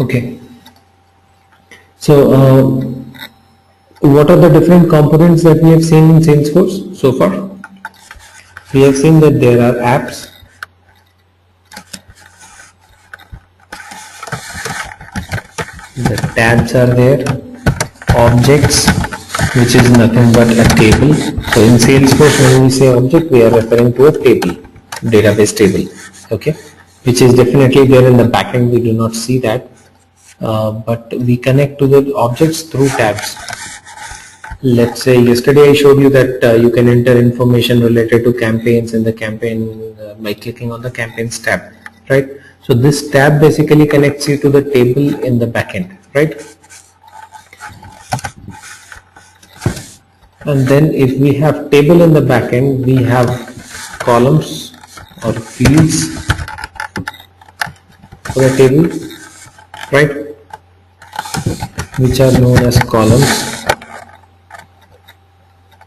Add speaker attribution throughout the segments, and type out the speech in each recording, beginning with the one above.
Speaker 1: Okay. So what are the different components that we have seen in Salesforce so far? We have seen that there are apps, the tabs are there, objects, which is nothing but a table. So in Salesforce, when we say object, we are referring to a table, database table, okay, which is definitely there in the backend. We do not see that, but we connect to the objects through tabs. Let's say yesterday I showed you that you can enter information related to campaigns in the campaign by clicking on the campaigns tab, right? So this tab basically connects you to the table in the backend, right? And then if we have table in the backend, we have columns or fields for a table, right? Which are known as columns.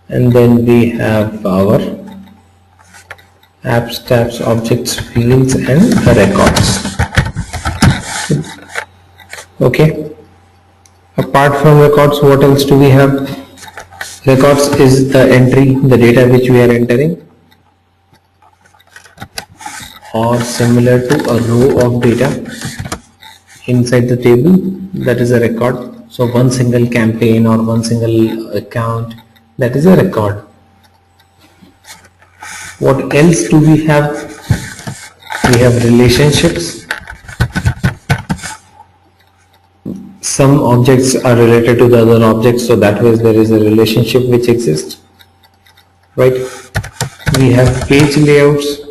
Speaker 1: And then we have our apps, tabs, objects, fields, and records. Okay. Apart from records, what else do we have? Records is the entry, the data which we are entering, or similar to a row of data inside the table. That is a record. So one single campaign or one single account, that is a record. What else do we have? We have relationships. Some objects are related to the other objects, so that way there is a relationship which exists, right? We have page layouts.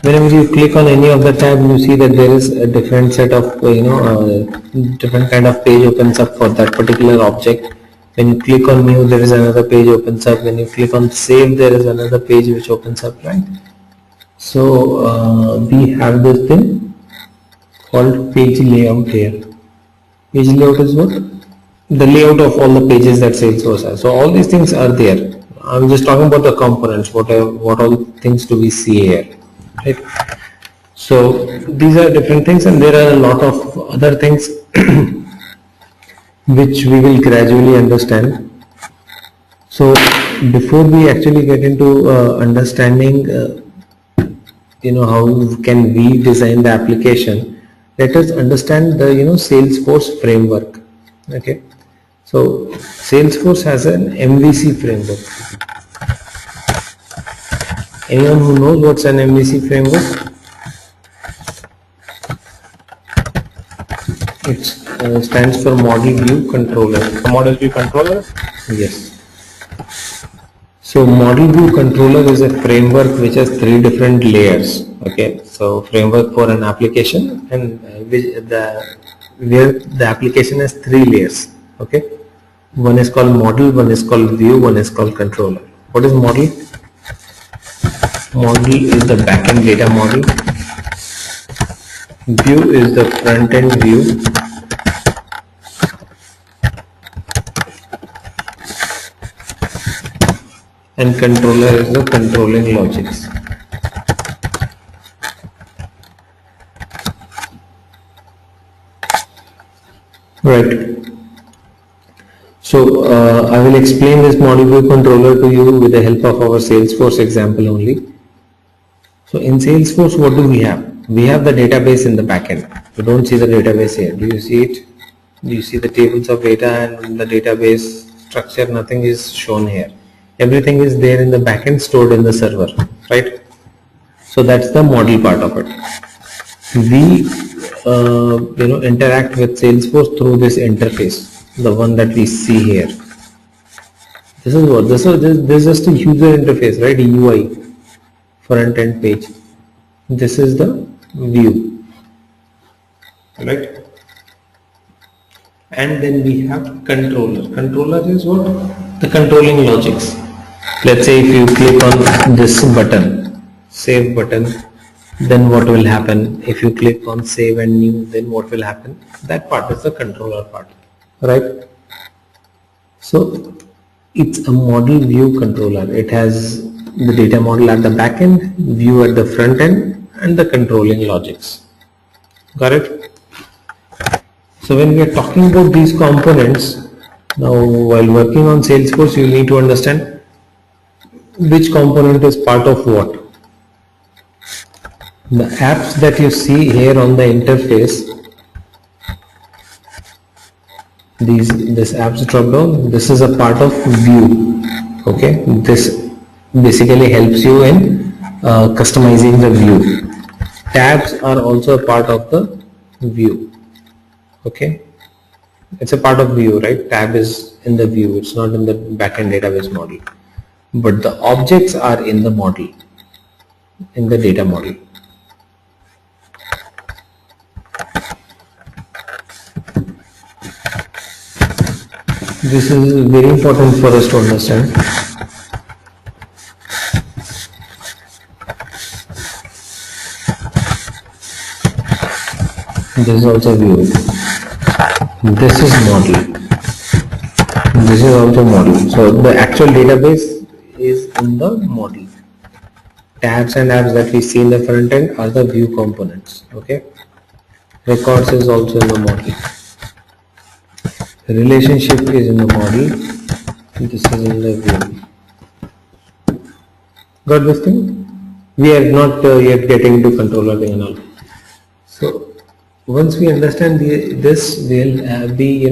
Speaker 1: Whenever you click on any of the tab, you see that there is a different set of different kind of page opens up for that particular object. When you click on new, there is another page opens up. When you click on save, there is another page which opens up, right? So we have this thing called page layout here. Page layout is what? The layout of all the pages that Salesforce has. So all these things are there. I'm just talking about the components. What all things do we see here? Right. So these are different things, and there are a lot of other things which we will gradually understand. So before we actually get into understanding how can we design the application, let us understand the Salesforce framework. Okay, so Salesforce has an MVC framework. Anyone who knows what's an MVC framework? It stands for Model View Controller.
Speaker 2: Model View Controller?
Speaker 1: Yes. So Model View Controller is a framework which has 3 different layers. Okay. So framework for an application, and where the application has 3 layers. Okay. One is called model, one is called view, one is called controller. What is model? Model is the backend data model. View is the front end view. And controller is the controlling logics. Right. So I will explain this model view controller to you with the help of our Salesforce example only. So in Salesforce, what do we have? We have the database in the backend. You don't see the database here. Do you see it? Do you see the tables of data and the database structure? Nothing is shown here. Everything is there in the backend, stored in the server, right? So that's the model part of it. We interact with Salesforce through this interface, the one that we see here. This is what this is just a user interface, right? UI, front end page. This is the view, right? And then we have controller. Controller is what? The controlling logics. Let's say if you click on this button, save button, then what will happen? If you click on save and new, then what will happen? That part is the controller part, right? So it's a model view controller. It has the data model at the back end, view at the front end, and the controlling logics. Got it? So when we are talking about these components, now while working on Salesforce, you need to understand which component is part of what. The apps that you see here on the interface, this apps drop down, this is a part of view. Okay, this basically helps you in customizing the view. Tabs are also a part of the view. Okay, it's a part of view, right? Tab is in the view, it's not in the backend database model, but the objects are in the model, in the data model. This is very important for us to understand. This is also view. This is model. This is also model. So the actual database is in the model. Tabs and apps that we see in the front end are the view components. Okay. Records is also in the model. Relationship is in the model. This is in the view. Got this thing? We are not yet getting to controller thing and all. So once we understand this, we'll be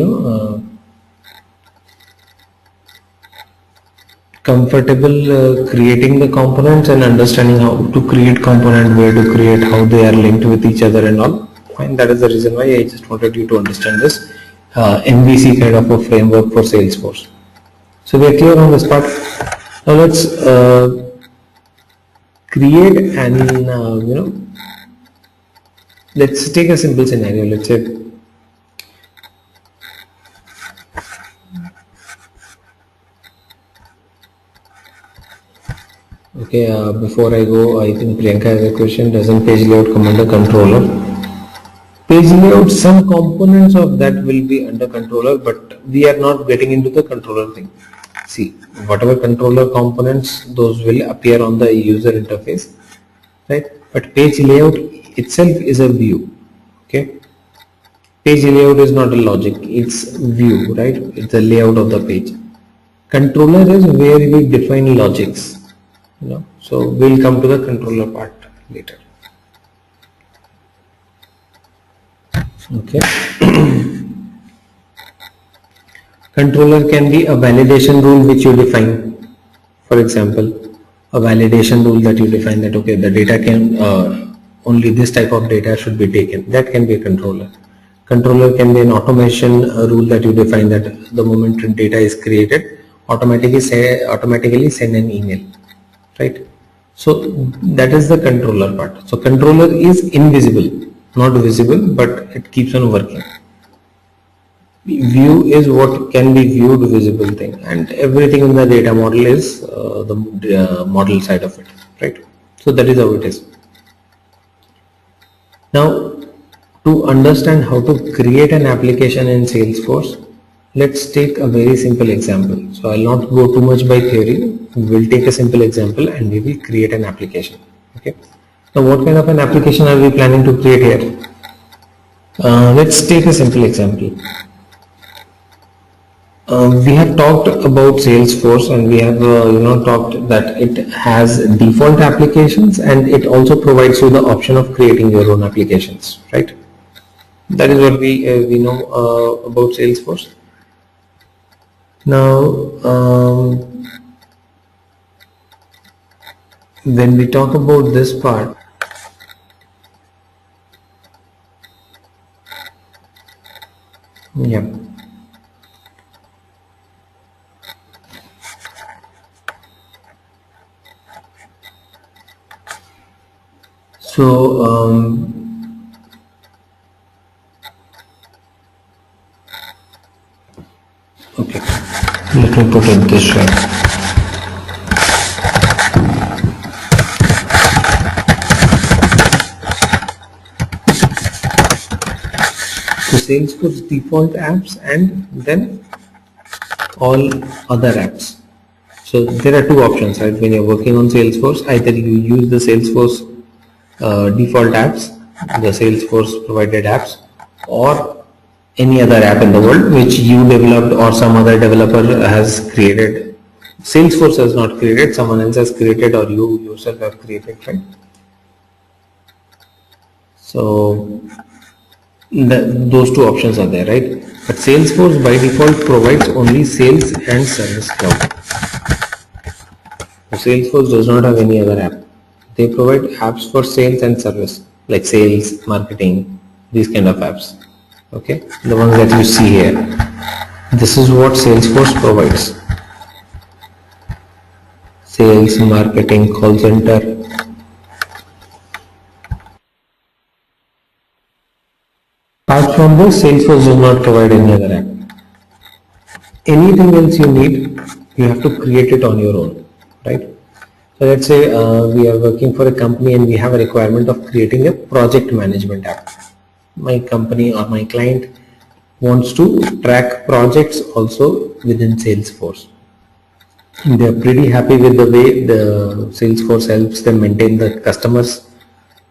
Speaker 1: comfortable creating the components and understanding how to create component, where to create, how they are linked with each other and all. Fine, that is the reason why I just wanted you to understand this MVC kind of a framework for Salesforce. So we are clear on this part. Now let's create an let's take a simple scenario. Let's say okay, before I go, I think Priyanka has a question. Doesn't page layout come under controller? Page layout, some components of that will be under controller, but we are not getting into the controller thing. See, whatever controller components, those will appear on the user interface, right? But page layout itself is a view. Okay, page layout is not a logic, it's view, right? It's the layout of the page. Controller is where we define logics. So we'll come to the controller part later. Okay. Controller can be a validation rule which you define. For example, a validation rule that you define that okay, the data can only this type of data should be taken. That can be a controller. Controller can be an automation rule that you define that the moment data is created, automatically send an email. Right, so that is the controller part. So controller is invisible, not visible, but it keeps on working. View is what can be viewed, visible thing, and everything in the data model is the model side of it, right? So that is how it is. Now, to understand how to create an application in Salesforce, let's take a very simple example. So I'll not go too much by theory. We'll take a simple example and we will create an application. Okay. Now what kind of an application are we planning to create here? Let's take a simple example. We have talked about Salesforce and we have talked that it has default applications and it also provides you the option of creating your own applications, right? That is what we know about Salesforce. Now when we talk about this part, yeah. So okay, let me put it this way. So Salesforce default apps and then all other apps. So there are two options, right? When you're working on Salesforce, either you use the Salesforce default apps the Salesforce provided apps, or any other app in the world which you developed or some other developer has created. Salesforce has not created, someone else has created, or you yourself have created, right? So those two options are there, right? But Salesforce by default provides only sales and service cloud. So Salesforce does not have any other app. They provide apps for sales and service, like sales, marketing, these kind of apps. Okay, the ones that you see here. This is what Salesforce provides. Sales, marketing, call center. Apart from this, Salesforce does not provide any other app. Anything else you need, you have to create it on your own, right? So let's say we are working for a company and we have a requirement of creating a project management app. My company or my client wants to track projects also within Salesforce. They are pretty happy with the way the Salesforce helps them maintain the customers.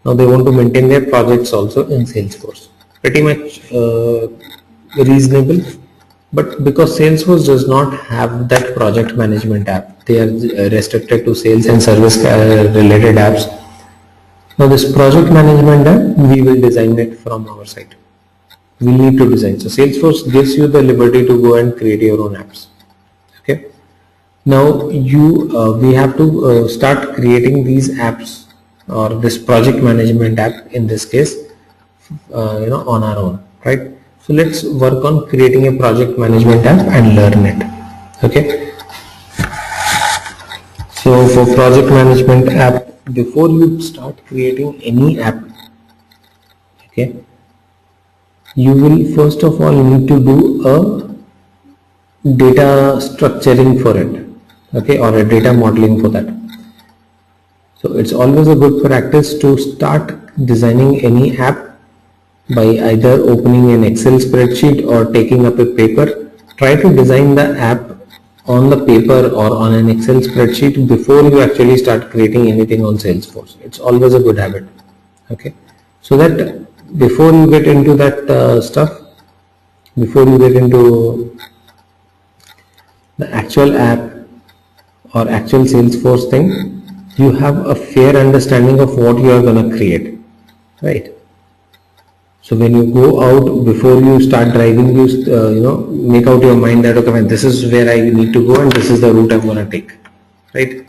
Speaker 1: Now they want to maintain their projects also in Salesforce. Pretty much reasonable. But because Salesforce does not have that project management app, they are restricted to sales and service related apps. Now this project management app, we will design it from our side. We need to design. So Salesforce gives you the liberty to go and create your own apps. Okay. Now we have to start creating these apps or this project management app in this case, on our own, right? So let's work on creating a project management app and learn it. Okay. So for project management app, before you start creating any app, okay, you will first of all need to do a data structuring for it, okay, or a data modeling for that. So it's always a good practice to start designing any app by either opening an Excel spreadsheet or taking up a paper. Try to design the app on the paper or on an Excel spreadsheet before you actually start creating anything on Salesforce. It's always a good habit. Okay, so that before you get into that stuff, before you get into the actual app or actual Salesforce thing, you have a fair understanding of what you are going to create, right? So when you go out, before you start driving, you make out your mind that, okay, fine, this is where I need to go and this is the route I'm going to take, right?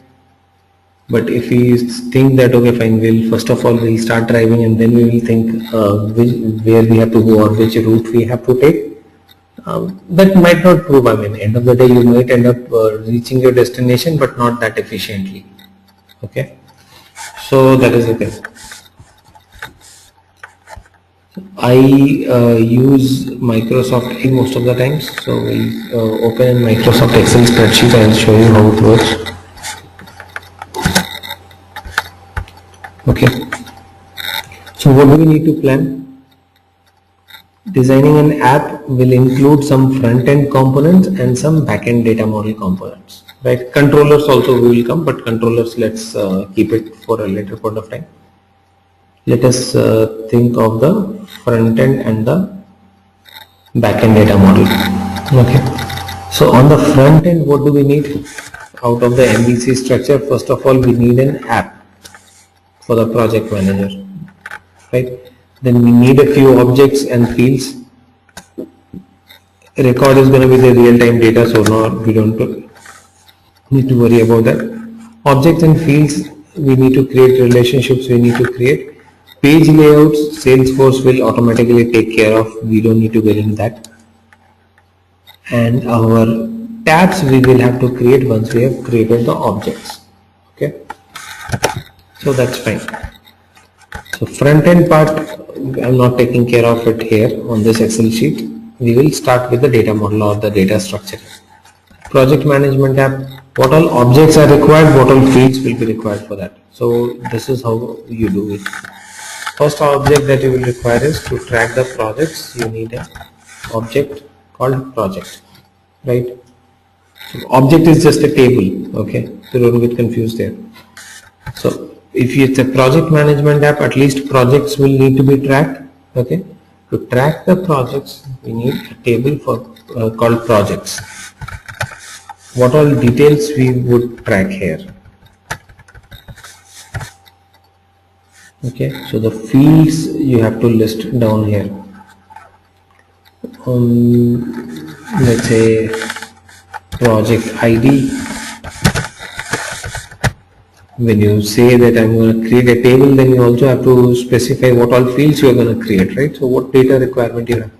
Speaker 1: But if we think that, okay, fine, first of all we'll start driving and then we will think where we have to go or which route we have to take, that might not prove. I mean, end of the day, you might end up reaching your destination, but not that efficiently. Okay, so that is the thing. I use Microsoft Excel most of the times, so we'll open in Microsoft Excel spreadsheet. I'll show you how it works. Okay, so what do we need to plan? Designing an app will include some front-end components and some back-end data model components, right? Controllers also will come, but controllers, let's keep it for a later point of time. Let us think of the front end and the back end data model. Okay, so on the front end, what do we need out of the MVC structure? First of all, we need an app for the project manager, right? Then we need a few objects and fields. Record is going to be the real-time data, so we don't need to worry about that. Objects and fields, we need to create relationships, we need to create. Page layouts, Salesforce will automatically take care of. We don't need to get into that. And our tabs we will have to create once we have created the objects. Okay, so that's fine. So front end part, I'm not taking care of it here on this Excel sheet. We will start with the data model or the data structure. Project management app, what all objects are required, what all fields will be required for that. So this is how you do it. First object that you will require is to track the projects. You need an object called project, right? So object is just a table, okay? So don't get confused there. So if it's a project management app, at least projects will need to be tracked. Okay, to track the projects, we need a table for called projects. What all details we would track here? Okay, so the fields you have to list down here. Let's say project ID. When you say that I'm going to create a table, then you also have to specify what all fields you are going to create, right? So what data requirement you have.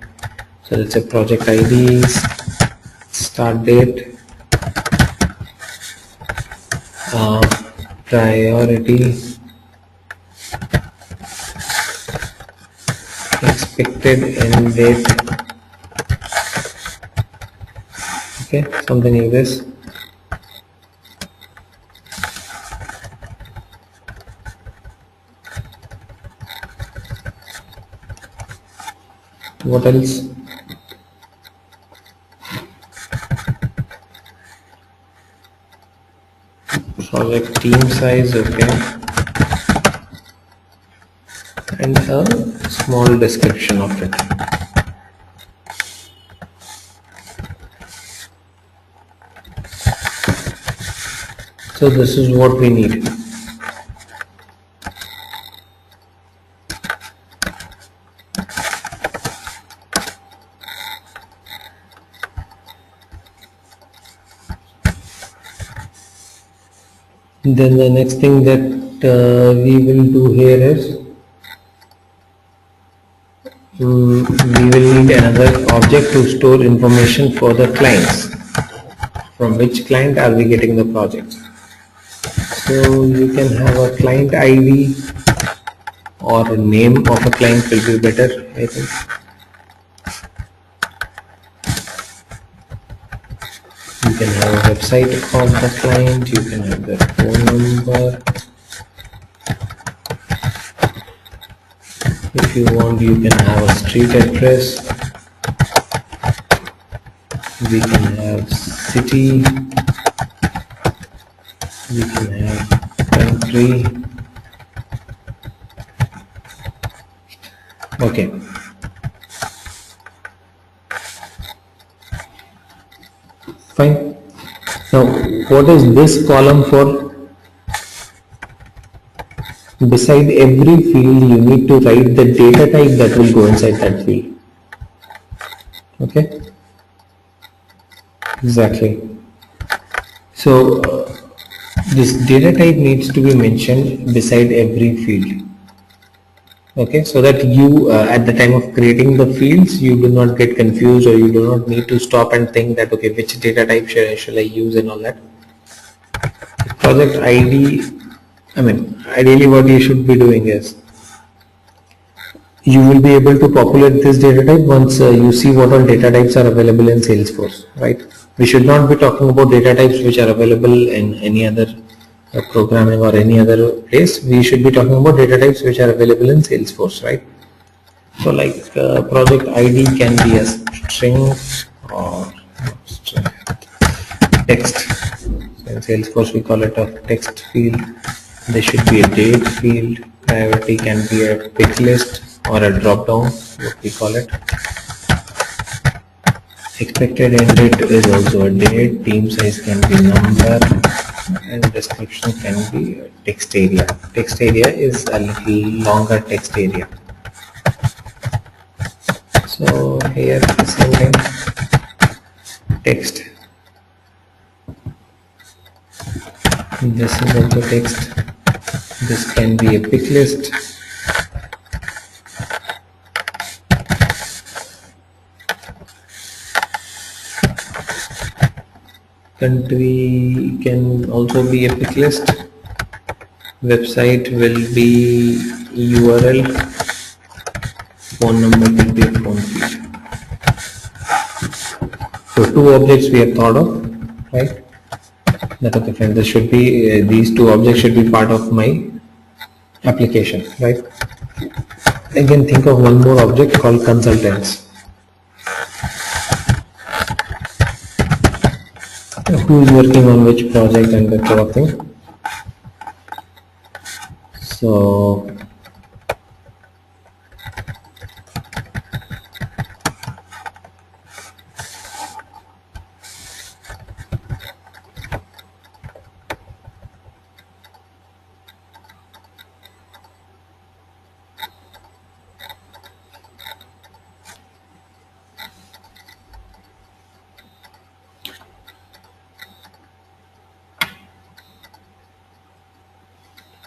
Speaker 1: So let's say project ID, start date, priority, expected end date. Okay, something like this. What else? Project team size, okay, and a small description of it. So this is what we need. Then the next thing that we will do here is we will need another object to store information for the clients. From which client are we getting the projects? So you can have a client ID or a name of a client will be better, I think. You can have a website of the client, you can have their phone number. If you want, you can have a street address. We can have city. We can have country. Okay. Fine. Now, what is this column for? Beside every field, you need to write the data type that will go inside that field. Okay. Exactly. So, this data type needs to be mentioned beside every field. Okay, so that you at the time of creating the fields, you do not get confused, or you do not need to stop and think that okay, which data type shall I use and all that. Project ID, I mean, ideally what you should be doing is you will be able to populate this data type once you see what all data types are available in Salesforce, right? We should not be talking about data types which are available in any other programming or any other place. We should be talking about data types which are available in Salesforce, right? So like project ID can be a string or text. So in Salesforce we call it a text field. There should be a date field. Priority can be a pick list or a drop down, what we call it. Expected end date is also a date. Team size can be number, and description can be a text area. Text area is a little longer text area. So here the same thing, text. This is also text. This can be a pick list. Country can also be a pick list. Website will be URL. Phone number will be a phone field. So two objects we have thought of, right? That okay, fine. This should be these two objects should be part of my application, right? Again, think of one more object called consultants. Who is working on which project and that sort of thing. So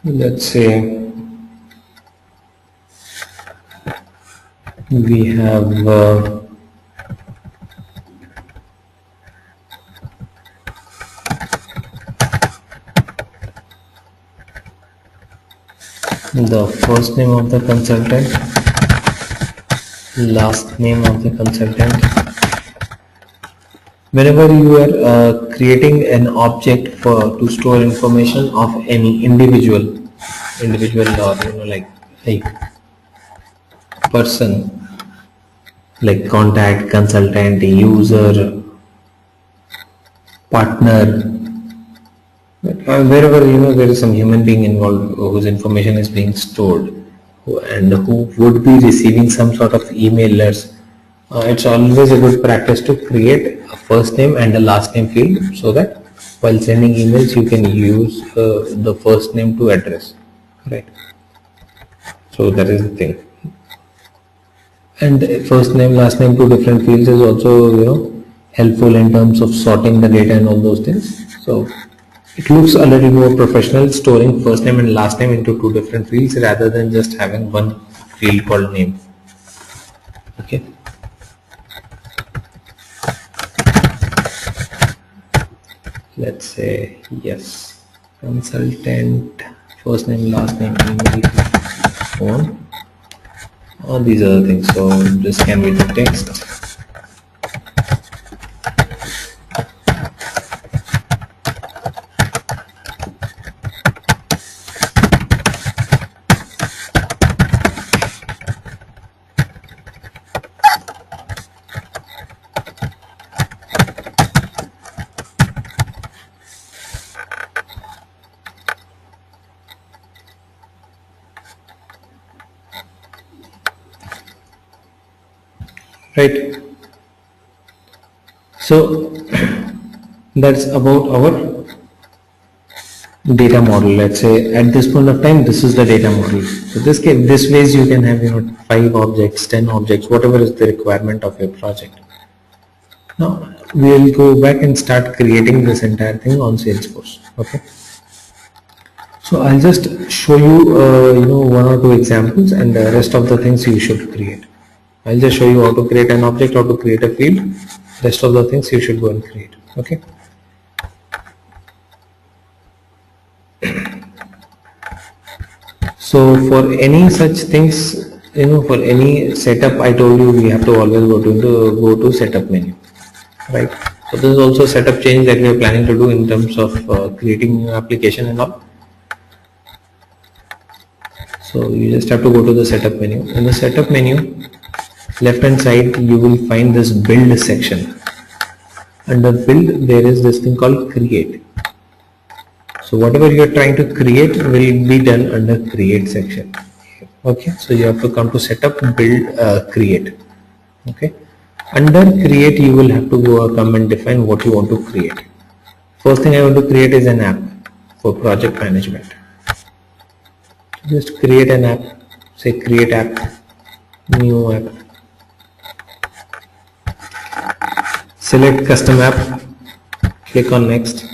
Speaker 1: let's say we have the first name of the consultant, last name of the consultant. Whenever you are creating an object for to store information of any individual or like person, like contact, consultant, user, partner, wherever there is some human being involved whose information is being stored, and who would be receiving some sort of emailers, it's always a good practice to create a first name and a last name field, so that while sending emails you can use the first name to address, right? So that is the thing. And first name, last name, two different fields is also helpful in terms of sorting the data and all those things. So it looks a little more professional storing first name and last name into two different fields rather than just having one field called name. Okay. Let's say yes, consultant, first name, last name, email, phone. All these other things. So this can be the text. Right. So that's about our data model. Let's say at this point of time, this is the data model. So this ways you can have 5 objects, 10 objects, whatever is the requirement of your project. Now we will go back and start creating this entire thing on Salesforce. Okay. So I'll just show you 1 or 2 examples, and the rest of the things you should create. I'll just show you how to create an object, how to create a field. Rest of the things you should go and create. Okay. So for any such things, for any setup, I told you we have to always go to setup menu, right? So this is also a setup change that we are planning to do in terms of creating new application and all. So you just have to go to the setup menu. In the setup menu, left hand side you will find this build section. Under build there is this thing called create. So whatever you are trying to create will be done under create section. Okay, so you have to come to setup, build, create. Okay, under create you will have to come and define what you want to create. First thing I want to create is an app for project management. Just create an app, say create app, new app. Select custom app, click on next,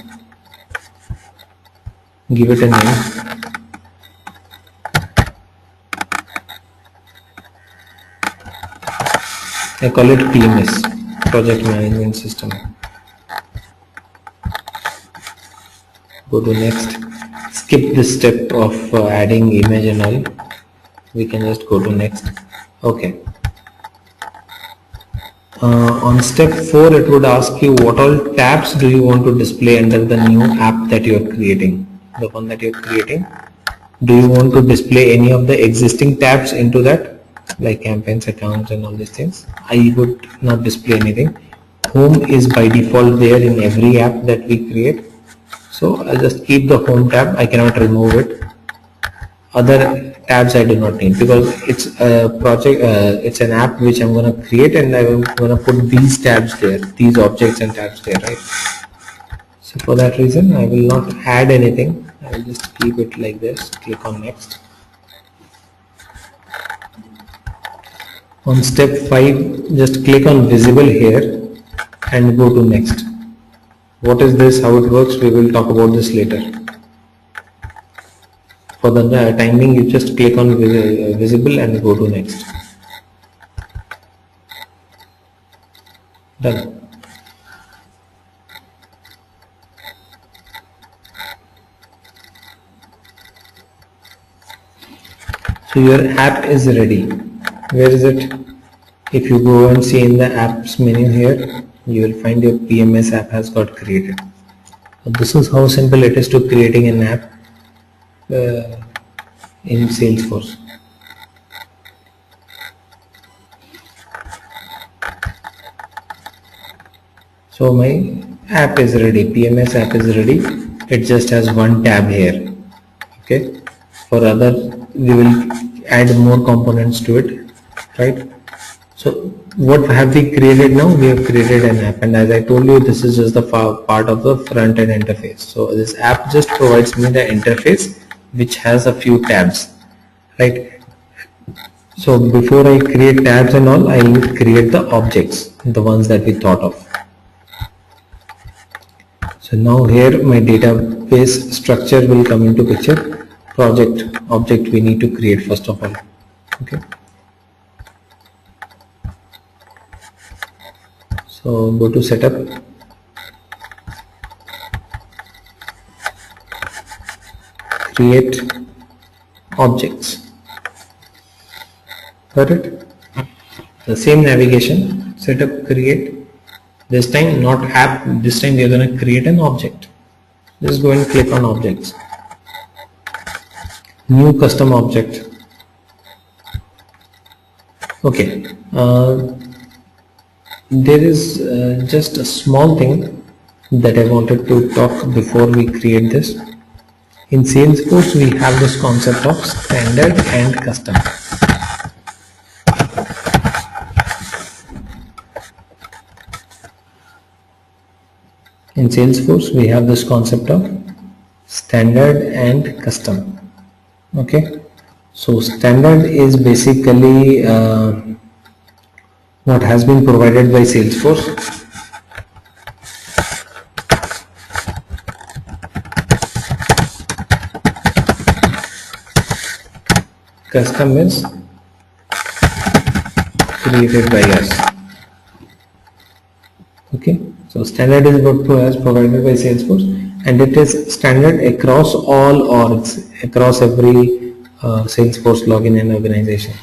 Speaker 1: give it a name. I call it PMS, project management system. Go to next, skip this step of adding image and all, we can just go to next. Okay. On step 4 it would ask you what all tabs do you want to display under the new app that you are creating, the one that you are creating. Do you want to display any of the existing tabs into that, like campaigns, accounts and all these things? I would not display anything. Home is by default there in every app that we create, so I'll just keep the home tab, I cannot remove it. Other tabs I do not need because it's a project, it's an app which I'm going to create, and I'm going to put these tabs there, these objects and tabs there, right? So for that reason, I will not add anything. I will just keep it like this. Click on next. On step 5, just click on visible here and go to next. What is this, how it works, we will talk about this later. For the time being, you just click on visible and go to next. Done. So your app is ready. Where is it? If you go and see in the apps menu here, you will find your PMS app has got created. So this is how simple it is to creating an app in Salesforce. So my app is ready, PMS app is ready. It just has one tab here. Okay. For other, we will add more components to it, right? So what have we created now? We have created an app, and as I told you, this is just the part of the front end interface. So this app just provides me the interface which has a few tabs, right? So before I create tabs and all, I will create the objects, the ones that we thought of. So now here my database structure will come into picture. Project object we need to create first of all. Okay. So go to setup, create objects. Got it? The same navigation, setup, create. This time not app, this time we are going to create an object. Just go and click on objects. New custom object. Okay. There is just a small thing that I wanted to talk before we create this. In Salesforce, we have this concept of standard and custom. In Salesforce, we have this concept of standard and custom. Okay. So standard is basically what has been provided by Salesforce. Custom is created by us. Okay, so standard is what was provided by Salesforce, and it is standard across all orgs, across every Salesforce login and organization.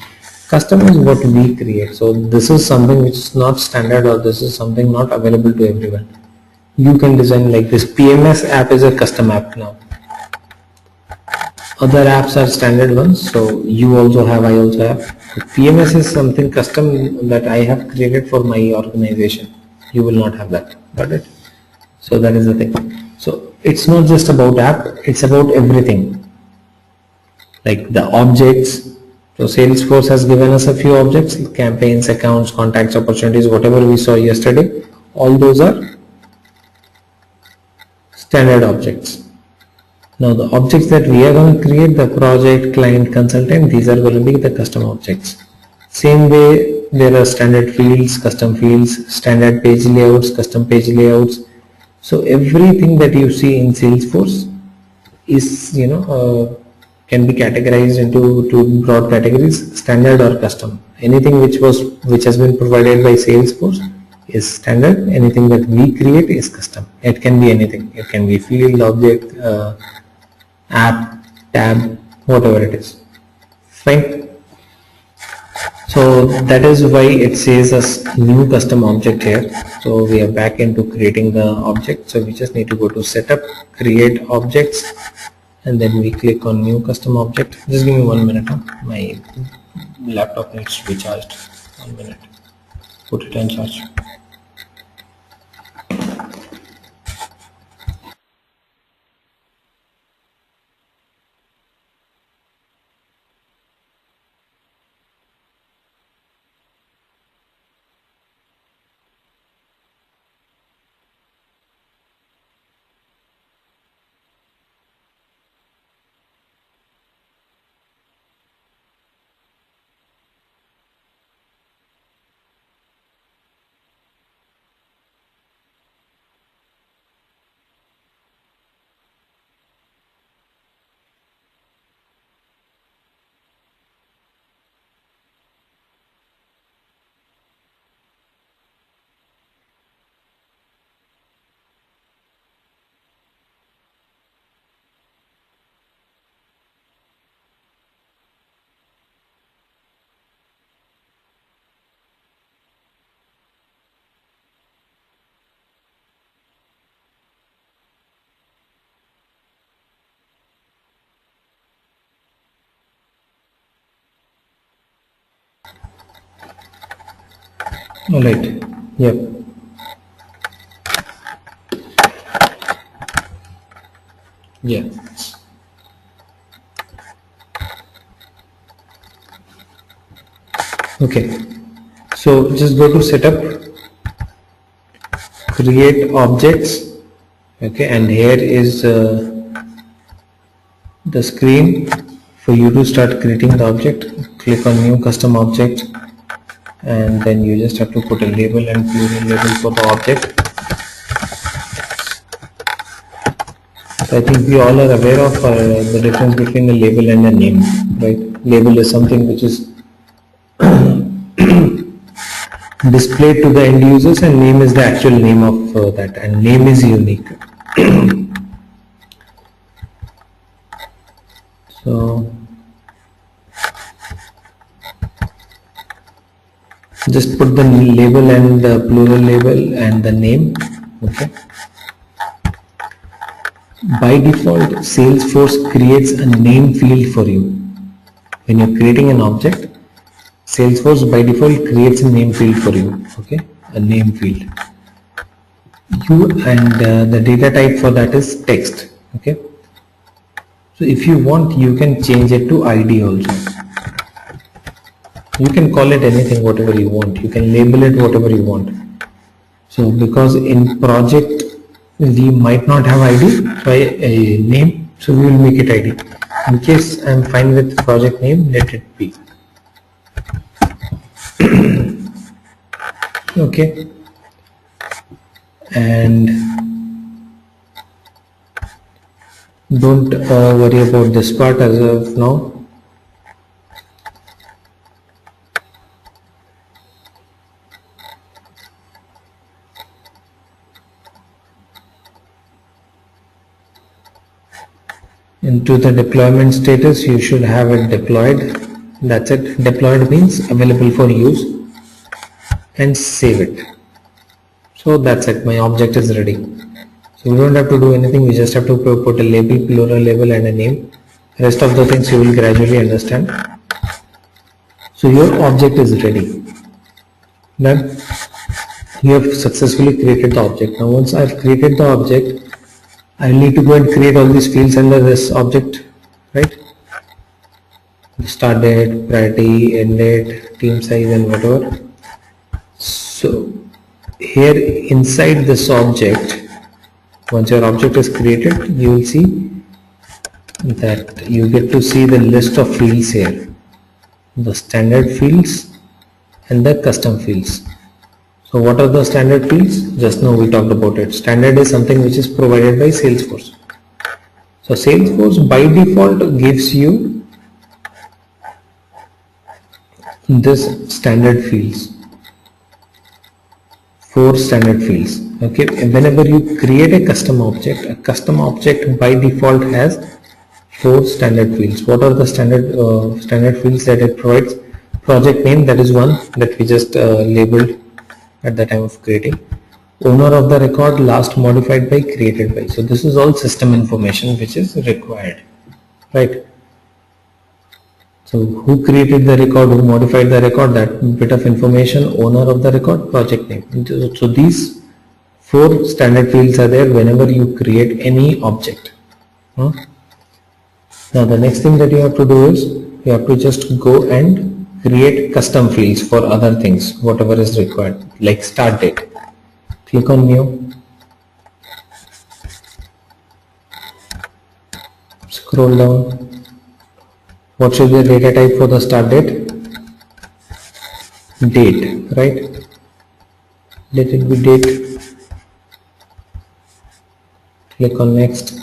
Speaker 1: Custom is what we create. So this is something which is not standard, or this is something not available to everyone. You can design like this. PMS app is a custom app now. Other apps are standard ones, so you also have, I also have. PMS is something custom that I have created for my organization. You will not have that. Got it? So that is the thing. So it's not just about app, it's about everything. Like the objects. So Salesforce has given us a few objects, campaigns, accounts, contacts, opportunities, whatever we saw yesterday. All those are standard objects. Now the objects that we are going to create, the project, client, consultant, these are going to be the custom objects. Same way, there are standard fields, custom fields, standard page layouts, custom page layouts. So everything that you see in Salesforce is, can be categorized into two broad categories: standard or custom. Anything which has been provided by Salesforce is standard. Anything that we create is custom. It can be anything. It can be field, object, app, tab, whatever it is. Fine. So that is why it says as new custom object here. So we are back into creating the object. So we just need to go to setup, create objects, and then we click on new custom object. Just give me 1 minute. My laptop needs to be charged. 1 minute. Put it on charge. All right. Yep. Yeah. Okay. So just go to setup, create objects. Okay, and here is the screen for you to start creating the object. Click on new custom object, and then you just have to put a label and plural label for the object. So I think we all are aware of the difference between a label and a name, right? Label is something which is displayed to the end users, and name is the actual name of that, and name is unique. So just put the label and the plural label and the name. Okay. By default, Salesforce creates a name field for you. When you're creating an object, Salesforce by default creates a name field for you. Okay, a name field. The data type for that is text. Okay. So if you want, you can change it to ID also. You can call it anything, whatever you want. You can label it whatever you want. So because in project we might not have ID, so a name, so we will make it ID. In case I'm fine with project name, let it be. Okay. And don't worry about this part as of now. Into the deployment status, you should have it deployed. That's it. Deployed means available for use, and save it. So that's it. My object is ready. So we don't have to do anything. We just have to put a label, plural label, and a name. Rest of the things you will gradually understand. So your object is ready. Done. You have successfully created the object. Now once I've created the object, I need to go and create all these fields under this object, right? Start date, priority, end date, team size, and whatever. So here inside this object, once your object is created, you will see that you get to see the list of fields here, the standard fields and the custom fields. So what are the standard fields? Just now we talked about it. Standard is something which is provided by Salesforce. So Salesforce by default gives you this standard fields, 4 standard fields. Okay, whenever you create a custom object by default has 4 standard fields. What are the standard fields that it provides? Project name, that is one that we just labeled at the time of creating. Owner of the record, last modified by, created by. So this is all system information which is required, right? So who created the record, who modified the record, that bit of information, owner of the record, project name. So these 4 standard fields are there whenever you create any object. Now the next thing that you have to do is you have to just go and create custom fields for other things, whatever is required, like start date. Click on new, scroll down. What should be the data type for the start date? Date, right? Let it be date. Click on next.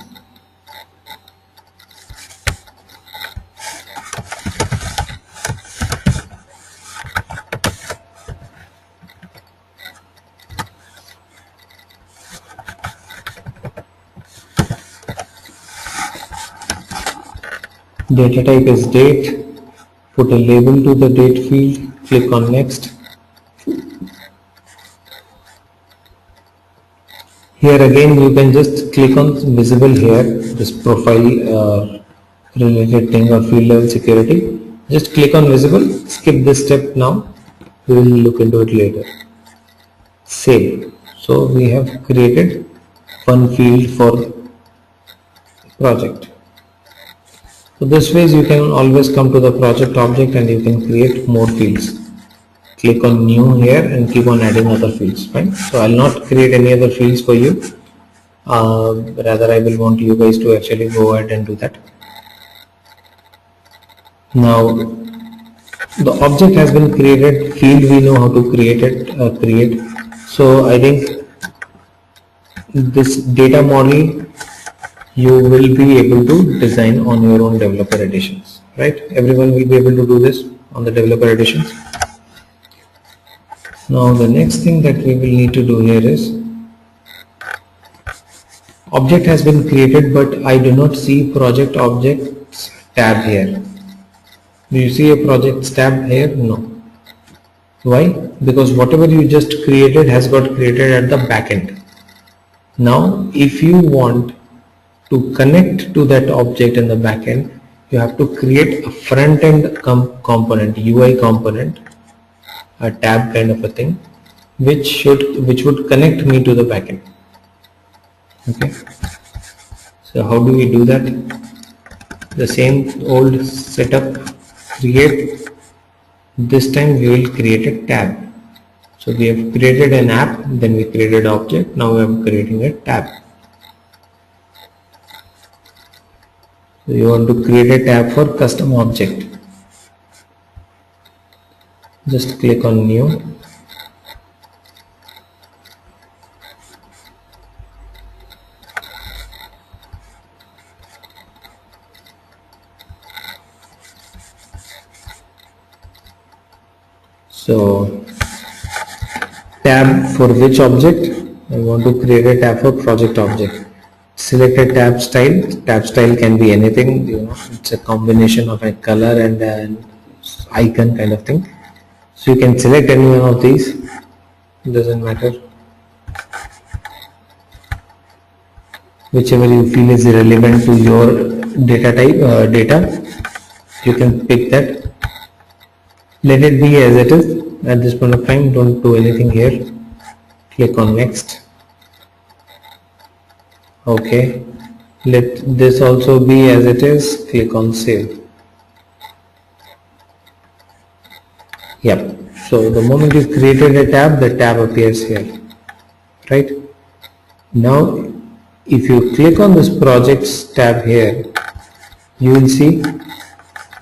Speaker 1: Data type is date. Put a label to the date field. Click on next. Here again you can just click on visible here, this profile related thing or field level security. Just click on visible. Skip this step now. We will look into it later. save. So we have created one field for project. So this way you can always come to the project object and you can create more fields. Click on new here and keep on adding other fields, fine. So I'll not create any other fields for you. Rather I will want you guys to actually go ahead and do that. Now the object has been created, field we know how to create it, create. So I think this data model you will be able to design on your own developer editions, right? Everyone will be able to do this on the developer editions. Now the next thing that we will need to do here is object has been created, but I do not see project objects tab here. Do you see a projects tab here? No. Why? Because whatever you just created has got created at the back end. Now if you want to connect to that object in the back end, you have to create a front end component, UI component, a tab kind of a thing, which would connect me to the back end. Okay, so how do we do that? The same old setup, create. This time we will create a tab. So we have created an app, then we created object, now we are creating a tab. So you want to create a tab for custom object. Just click on new. So tab for which object? I want to create a tab for project object. Select a tab style. Tab style can be anything, you know, it's a combination of a color and an icon kind of thing. So you can select any one of these, it doesn't matter. Whichever you feel is relevant to your data type, you can pick that. Let it be as it is at this point of time, don't do anything here. Click on next. Okay, let this also be as it is, click on save. Yep, so the moment you created a tab, the tab appears here, right? Now if you click on this projects tab here, you will see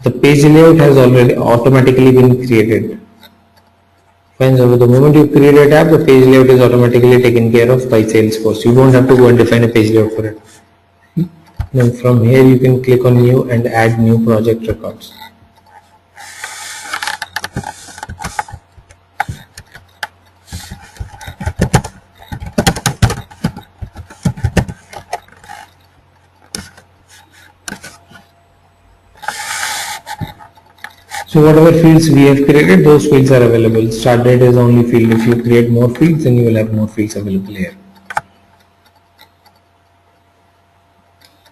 Speaker 1: the page layout has already automatically been created. Fine, so the moment you create a tab, the page layout is automatically taken care of by Salesforce. You don't have to go and define a page layout for it. Then from here you can click on new and add new project records. So whatever fields we have created, those fields are available. Start date is only field. If you create more fields, then you will have more fields available here.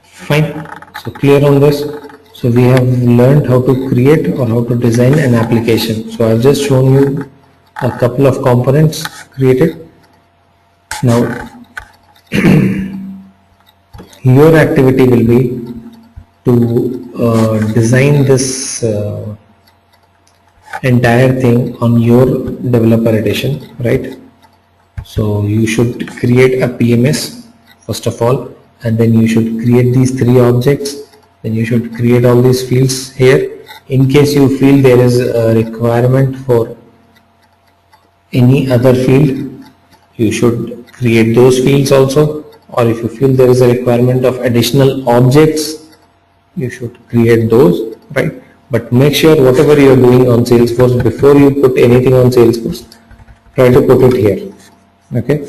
Speaker 1: Fine. So clear on this. So we have learned how to create or how to design an application. So I've just shown you a couple of components created. Now your activity will be to design this entire thing on your developer edition, right? So you should create a PMS first of all, and then you should create these three objects, then you should create all these fields here. In case you feel there is a requirement for any other field, you should create those fields also, or if you feel there is a requirement of additional objects, you should create those, right? But make sure whatever you are doing on Salesforce, before you put anything on Salesforce, try to put it here, okay?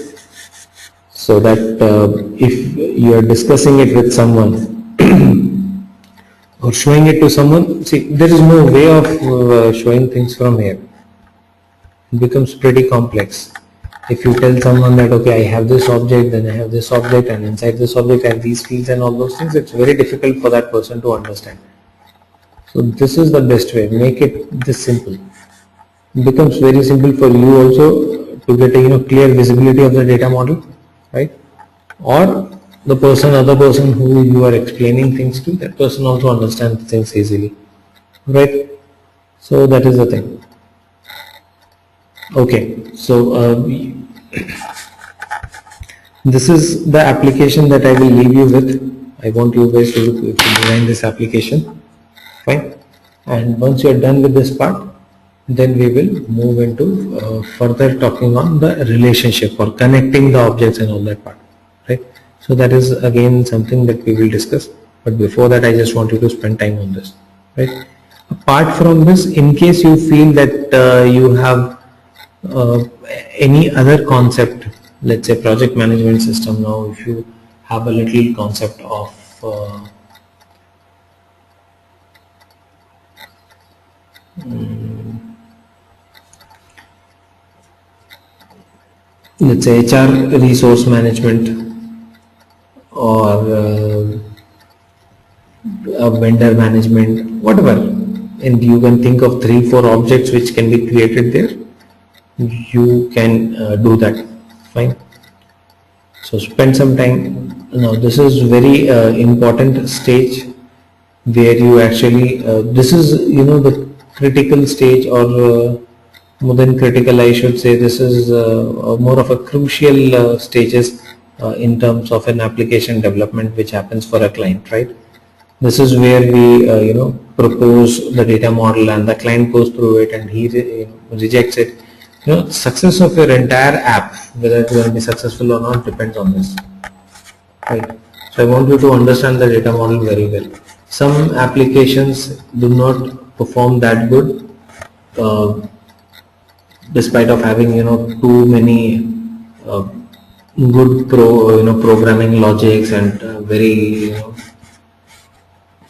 Speaker 1: So that if you are discussing it with someone or showing it to someone, see, there is no way of showing things from here. It becomes pretty complex. If you tell someone that, okay, I have this object, then I have this object, and inside this object I have these fields and all those things, it's very difficult for that person to understand. So this is the best way, make it this simple. It becomes very simple for you also to get a clear visibility of the data model, right? Or the other person who you are explaining things to, that person also understands things easily, right? So that is the thing. Okay, so this is the application that I will leave you with. I want you guys to design this application, fine. And once you are done with this part, then we will move into further talking on the relationship or connecting the objects and all that part, right? So that is again something that we will discuss. But before that, I just want you to spend time on this, right? Apart from this, in case you feel that you have uh, any other concept, let's say project management system, now if you have a little concept of let's say HR resource management or vendor management, whatever, and you can think of 3-4 objects which can be created there, you can do that, fine. So spend some time. Now this is very important stage where you actually this is the critical stage, or more than critical I should say, this is more of a crucial stages in terms of an application development which happens for a client, right? This is where we propose the data model and the client goes through it and he rejects it. Success of your entire app, whether it will be successful or not, depends on this, right? So I want you to understand the data model very well. Some applications do not perform that good uh, despite of having too many uh, good programming logics and very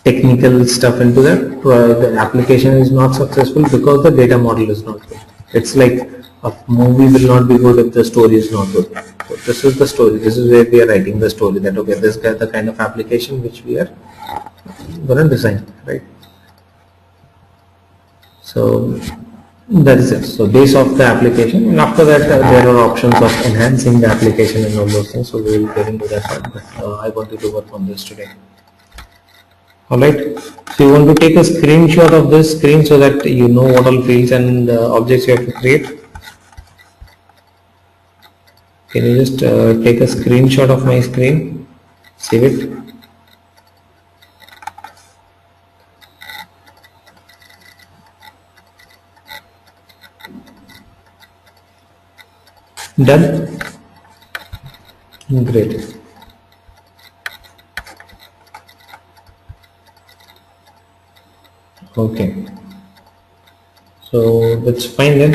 Speaker 1: technical stuff into that. The application is not successful because the data model is not good. It's like a movie will not be good if the story is not good. So this is the story. This is where we are writing the story, that okay, this is the kind of application which we are going to design, right? So that is it. So base of the application, and after that there are options of enhancing the application and all those things. So we will get into that part. But I wanted to work on this today. Alright, so you want to take a screenshot of this screen so that you know what all fields and objects you have to create. Can you just take a screenshot of my screen, save it. Done? Great. Okay, so that's fine then.